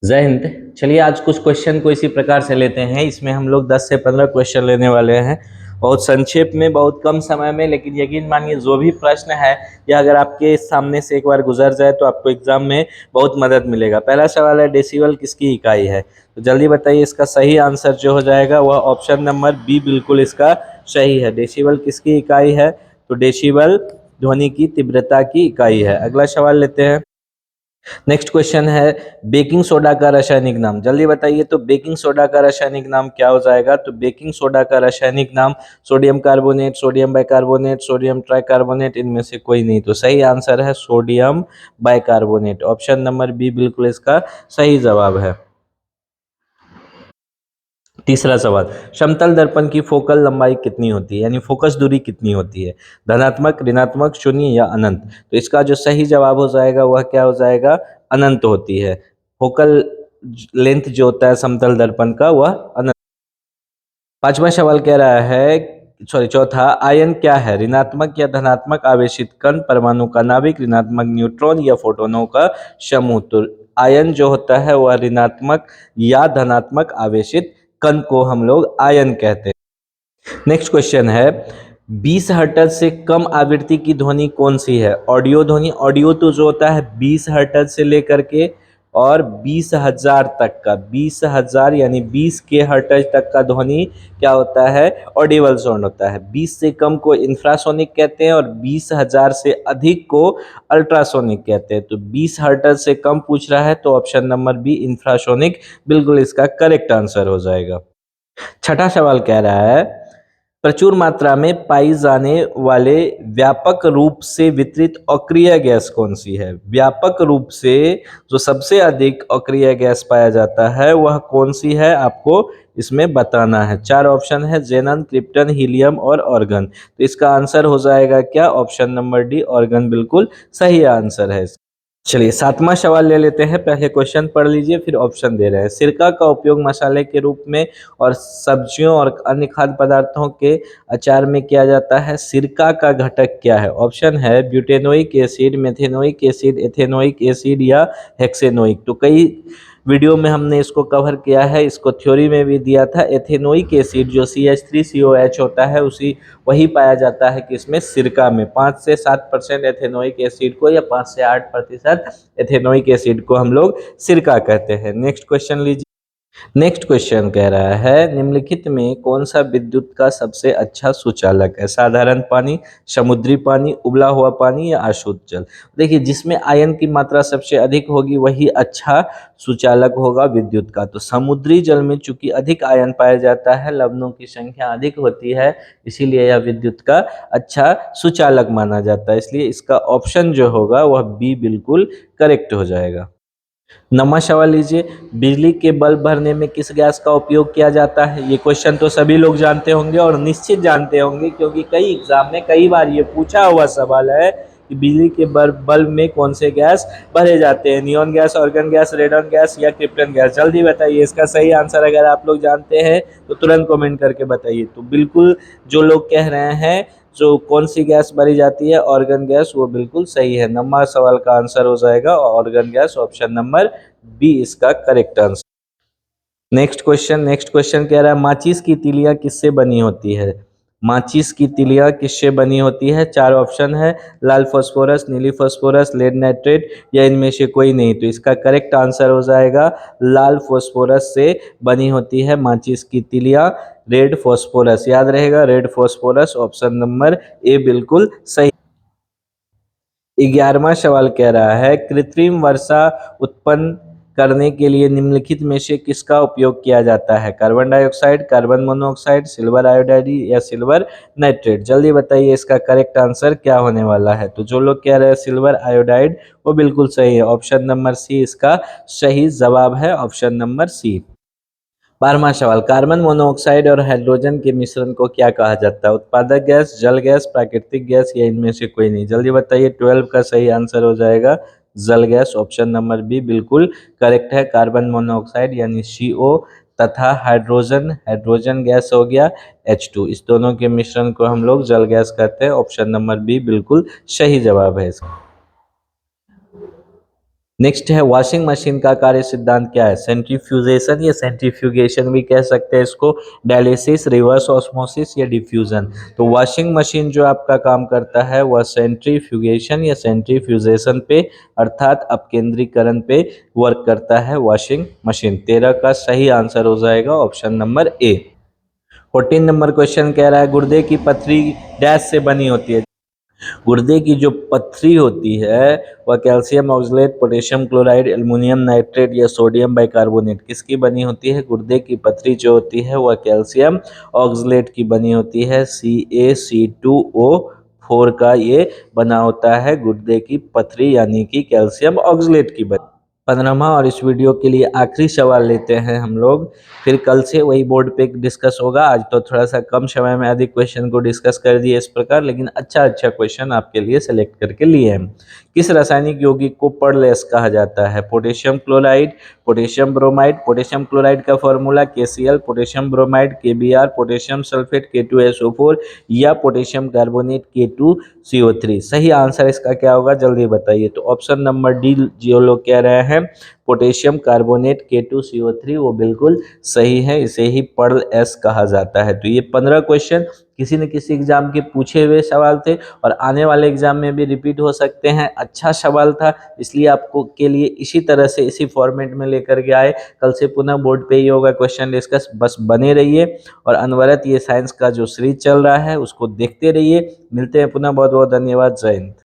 जय हिंद। चलिए आज कुछ क्वेश्चन को इसी प्रकार से लेते हैं। इसमें हम लोग 10 से 15 क्वेश्चन लेने वाले हैं, बहुत संक्षेप में, बहुत कम समय में। लेकिन यकीन मानिए जो भी प्रश्न है या अगर आपके सामने से एक बार गुजर जाए तो आपको एग्जाम में बहुत मदद मिलेगा। पहला सवाल है, डेसिबल किसकी इकाई है? तो जल्दी बताइए। इसका सही आंसर जो हो जाएगा वह ऑप्शन नंबर बी बिल्कुल इसका सही है। डेसिबल किसकी इकाई है? तो डेसिबल ध्वनि की तीव्रता की इकाई है। अगला सवाल लेते हैं। नेक्स्ट क्वेश्चन है, बेकिंग सोडा का रासायनिक नाम। जल्दी बताइए। तो बेकिंग सोडा का रासायनिक नाम क्या हो जाएगा? तो बेकिंग सोडा का रासायनिक नाम sodium carbonate, sodium bicarbonate, sodium tricarbonate, इनमें से कोई नहीं। तो सही आंसर है sodium bicarbonate. Option number B बिल्कुल इसका सही जवाब है। तीसरा सवाल, समतल दर्पण की फोकल लंबाई कितनी होती है, यानी फोकस दूरी कितनी होती है? धनात्मक, ऋणात्मक, शून्य या अनंत? तो इसका जो सही जवाब हो जाएगा वह क्या हो जाएगा? अनंत होती है। फोकल लेंथ जो होता है समतल दर्पण का वह अनंत। पांचवा सवाल कह रहा है, सॉरी चौथा, आयन क्या है? ऋणात्मक या धनात्मक आवेशित कण, परमाणु का नाभिक, ऋणात्मक न्यूट्रॉन या फोटोनों का समूह? तो आयन जो होता है वह ऋणात्मक या धनात्मक आवेशित कण को हम लोग आयन कहते हैं। नेक्स्ट क्वेश्चन है, 20 हर्ट्ज से कम आवृत्ति की ध्वनि कौन सी है? ऑडियो ध्वनि। ऑडियो तो जो होता है 20 हर्ट्ज से लेकर के और 20,000 तक का, 20,000 यानी 20 के हर्ट्ज तक का ध्वनि क्या होता है? ऑडिबल साउंड होता है। 20 से कम को इंफ्रासोनिक कहते हैं और 20,000 से अधिक को अल्ट्रासोनिक कहते हैं। तो 20 हर्ट्ज से कम पूछ रहा है तो ऑप्शन नंबर बी इंफ्रासोनिक बिल्कुल इसका करेक्ट आंसर हो जाएगा। छठा सवाल कह रहा है, प्रचुर मात्रा में पाई जाने वाले व्यापक रूप से वितरित अक्रिय गैस कौन सी है? व्यापक रूप से जो सबसे अधिक अक्रिय गैस पाया जाता है वह कौन सी है, आपको इसमें बताना है। चार ऑप्शन है, जेनन, क्रिप्टन, हीलियम और ऑर्गन। तो इसका आंसर हो जाएगा क्या? ऑप्शन नंबर डी, ऑर्गन बिल्कुल सही आंसर है। चलिए सातवां सवाल ले लेते हैं। पहले क्वेश्चन पढ़ लीजिए फिर ऑप्शन दे रहे हैं। सिरका का उपयोग मसाले के रूप में और सब्जियों और अन्य खाद्य पदार्थों के अचार में किया जाता है। सिरका का घटक क्या है? ऑप्शन है butanoic acid, methanoic acid, ethanoic acid या हेक्सेनोइक। तो कई वीडियो में हमने इसको कवर किया है, इसको थ्योरी में भी दिया था। एथेनोइक एसिड जो CH3COH होता है उसी वही पाया जाता है कि इसमें सिरका में 5 से 7% एथेनोइक एसिड को या 5 से 8% एथेनोइक एसिड को हम लोग सिरका कहते हैं। नेक्स्ट क्वेश्चन लीजिए। नेक्स्ट क्वेश्चन कह रहा है, निम्नलिखित में कौन सा विद्युत का सबसे अच्छा सुचालक है? साधारण पानी, समुद्री पानी, उबला हुआ पानी या अशुद्ध जल? देखिए, जिसमें आयन की मात्रा सबसे अधिक होगी वही अच्छा सुचालक होगा विद्युत का। तो समुद्री जल में चूंकि अधिक आयन पाया जाता है, लवणों की संख्या अधिक होती है, इसीलिए यह विद्युत का अच्छा सुचालक माना जाता है। इसलिए इसका ऑप्शन जो होगा वह बी बिल्कुल करेक्ट हो जाएगा। नवा सवाल लीजिए, बिजली के बल्ब भरने में किस गैस का उपयोग किया जाता है? ये क्वेश्चन तो सभी लोग जानते होंगे और निश्चित जानते होंगे, क्योंकि कई एग्जाम में कई बार ये पूछा हुआ सवाल है कि बिजली के बल्ब में कौन से गैस भरे जाते हैं? Neon gas, organ gas, रेडन gas या क्रिप्टन गैस? जल्दी बताइए। इसका सही आंसर अगर आप लोग जानते हैं तो तुरंत कमेंट करके बताइए। तो बिल्कुल जो लोग कह रहे हैं जो कौन सी गैस भरी जाती है, ऑर्गन गैस, वो बिल्कुल सही है। नंबर सवाल का आंसर हो जाएगा argon gas, option number B इसका करेक्ट आंसर। नेक्स्ट क्वेश्चन कह रहा है, माचिस की तीलियां किससे बनी होती है? माचिस की तीलियां किससे बनी होती है? चार ऑप्शन है, लाल फास्फोरस, नीली फास्फोरस, लेड नाइट्रेट या इनमें से कोई नहीं। तो इसका करेक्ट आंसर हो जाएगा लाल फास्फोरस से बनी होती है माचिस की तीलियां। रेड फास्फोरस, याद रहेगा, red phosphorus, option number A बिल्कुल सही। 11वां सवाल कह रहा है, कृत्रिम वर्षा उत्पन्न करने के लिए निम्नलिखित में से किसका उपयोग किया जाता है? Carbon dioxide, carbon monoxide, silver iodide या सिल्वर नाइट्रेट? जल्दी बताइए इसका करेक्ट आंसर क्या होने वाला है। तो जो लोग कह रहे हैं सिल्वर आयोडाइड वो बिल्कुल सही है। ऑप्शन नंबर सी इसका सही जवाब है, ऑप्शन नंबर सी। 12वां सवाल, कार्बन मोनोऑक्साइड और हाइड्रोजन के मिश्रण को क्या कहा जाता है? उत्पादक गैस, जल गैस, प्राकृतिक गैस या इनमें से कोई नहीं? जल्दी बताइए। 12 का सही आंसर हो जाएगा जल गैस, ऑप्शन नंबर बी बिल्कुल करेक्ट है। कार्बन मोनोऑक्साइड यानी CO तथा हाइड्रोजन, हाइड्रोजन गैस हो गया H2, इस दोनों के मिश्रण को हम लोग जल गैस कहते हैं। ऑप्शन नंबर बी बिल्कुल सही जवाब है इसका। नेक्स्ट है वॉशिंग मशीन का कार्य सिद्धांत क्या है? सेंट्रीफ्यूजेशन या सेंट्रीफ्यूगेशन भी कह सकते हैं इसको, डायलिसिस, रिवर्स ऑस्मोसिस या डिफ्यूजन। तो वॉशिंग मशीन जो आपका काम करता है वह सेंट्रीफ्यूगेशन या सेंट्रीफ्यूजेशन पे अर्थात अपकेंद्रीकरण पे वर्क करता है वॉशिंग मशीन। 13 का सही आंसर हो जाएगा option number A. 14 number question कह रहा है गुर्दे की पथरी डैश से बनी होती है। गुर्दे की जो पथरी होती है वह calcium oxalate, potassium chloride, aluminium nitrate या सोडियम बाइकार्बोनेट किसकी बनी होती है? गुर्दे की पथरी जो होती है वह कैल्शियम ऑक्सलेट की बनी होती है। CaC2O4 का ये बना होता है गुर्दे की पथरी यानी कि कैल्शियम ऑक्सलेट की बनी। 15वां और इस वीडियो के लिए आखिरी सवाल लेते हैं हम लोग, फिर कल से वही बोर्ड पे डिस्कस होगा। आज तो थोड़ा सा कम समय में अधिक क्वेश्चन को डिस्कस कर दिए इस प्रकार, लेकिन अच्छा अच्छा क्वेश्चन आपके लिए सेलेक्ट करके लिए हैं। किस रासायनिक यौगिक को पर्लेस कहा जाता है? Potassium chloride, potassium bromide, potassium chloride का formula KCl, potassium bromide KBr, potassium sulphate K2SO4 या पोटेशियम कार्बोनेट K2CO3। सही आंसर इसका क्या होगा जल्दी बताइए। तो ऑप्शन नंबर डी जो लोग कह रहे हैं पोटेशियम कार्बोनेट K2CO3 वो बिल्कुल सही है, इसे ही पर्ल एस कहा जाता है। तो ये 15 क्वेश्चन किसी न किसी एग्जाम के पूछे हुए सवाल थे और आने वाले एग्जाम में भी रिपीट हो सकते हैं। अच्छा सवाल था, इसलिए आपको के लिए इसी तरह से इसी फॉर्मेट में लेकर के आए। कल से पुनः बोर्ड पे ही होगा क्वेश्चन डिस्कस, बस बने रहिए और अनवरत ये साइंस का जो सीरीज चल रहा है उसको देखते रहिए। मिलते हैं पुनः, बहुत बहुत धन्यवाद, जय हिंद।